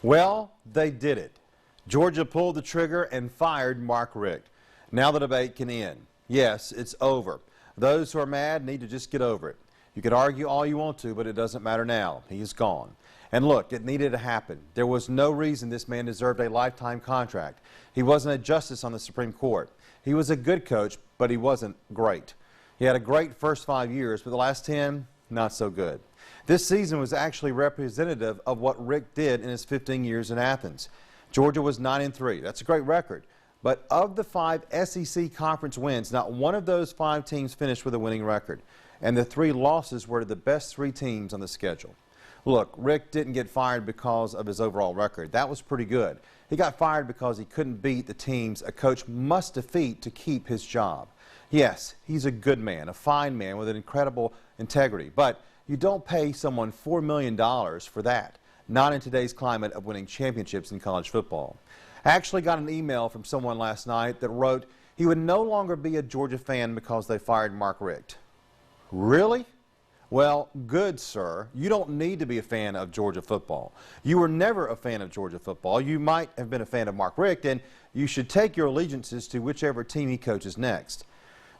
Well, they did it. Georgia pulled the trigger and fired Mark Richt. Now the debate can end. Yes, it's over. Those who are mad need to just get over it. You can argue all you want to, but it doesn't matter now. He is gone. And look, it needed to happen. There was no reason this man deserved a lifetime contract. He wasn't a justice on the Supreme Court. He was a good coach, but he wasn't great. He had a great first 5 years, but the last 10, not so good. This season was actually representative of what Richt did in his 15 years in Athens. Georgia was 9-3. That's a great record. But of the 5 SEC conference wins, not one of those 5 teams finished with a winning record. And the 3 losses were to the best 3 teams on the schedule. Look, Richt didn't get fired because of his overall record. That was pretty good. He got fired because he couldn't beat the teams a coach must defeat to keep his job. Yes, he's a good man, a fine man with an incredible integrity. But you don't pay someone $4 million for that. Not in today's climate of winning championships in college football. I actually got an email from someone last night that wrote he would no longer be a Georgia fan because they fired Mark Richt. Really? Well, good, sir. You don't need to be a fan of Georgia football. You were never a fan of Georgia football. You might have been a fan of Mark Richt, and you should take your allegiances to whichever team he coaches next.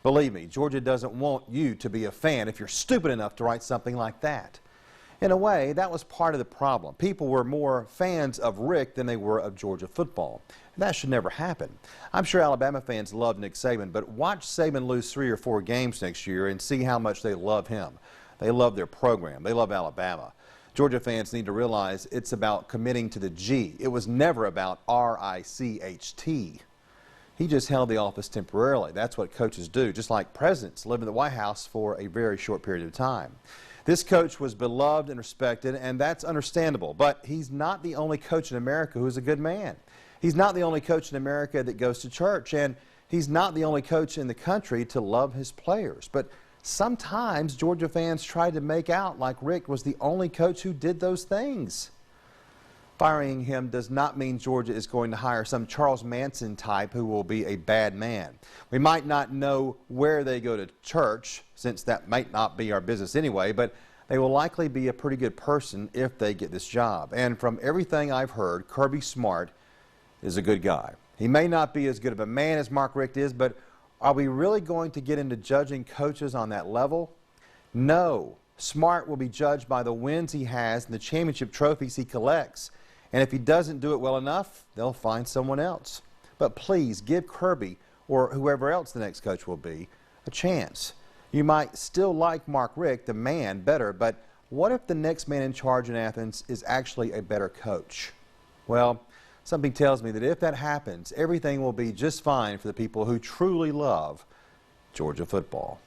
Believe me, Georgia doesn't want you to be a fan if you're stupid enough to write something like that. In a way, that was part of the problem. People were more fans of Richt than they were of Georgia football. That should never happen. I'm sure Alabama fans love Nick Saban, but watch Saban lose 3 or 4 games next year and see how much they love him. They love their program. They love Alabama. Georgia fans need to realize it's about committing to the G. It was never about R-I-C-H-T. He just held the office temporarily. That's what coaches do, just like presidents live in the White House for a very short period of time. This coach was beloved and respected, and that's understandable. But he's not the only coach in America who's a good man. He's not the only coach in America that goes to church, and he's not the only coach in the country to love his players. But sometimes Georgia fans try to make out like Richt was the only coach who did those things. Firing him does not mean Georgia is going to hire some Charles Manson type who will be a bad man. We might not know where they go to church, since that might not be our business anyway, but they will likely be a pretty good person if they get this job. And from everything I've heard, Kirby Smart is a good guy. He may not be as good of a man as Mark Richt is, but are we really going to get into judging coaches on that level? No. Smart will be judged by the wins he has and the championship trophies he collects. And if he doesn't do it well enough, they'll find someone else. But please give Kirby, or whoever else the next coach will be, a chance. You might still like Mark Richt, the man, better, but what if the next man in charge in Athens is actually a better coach? Well, something tells me that if that happens, everything will be just fine for the people who truly love Georgia football.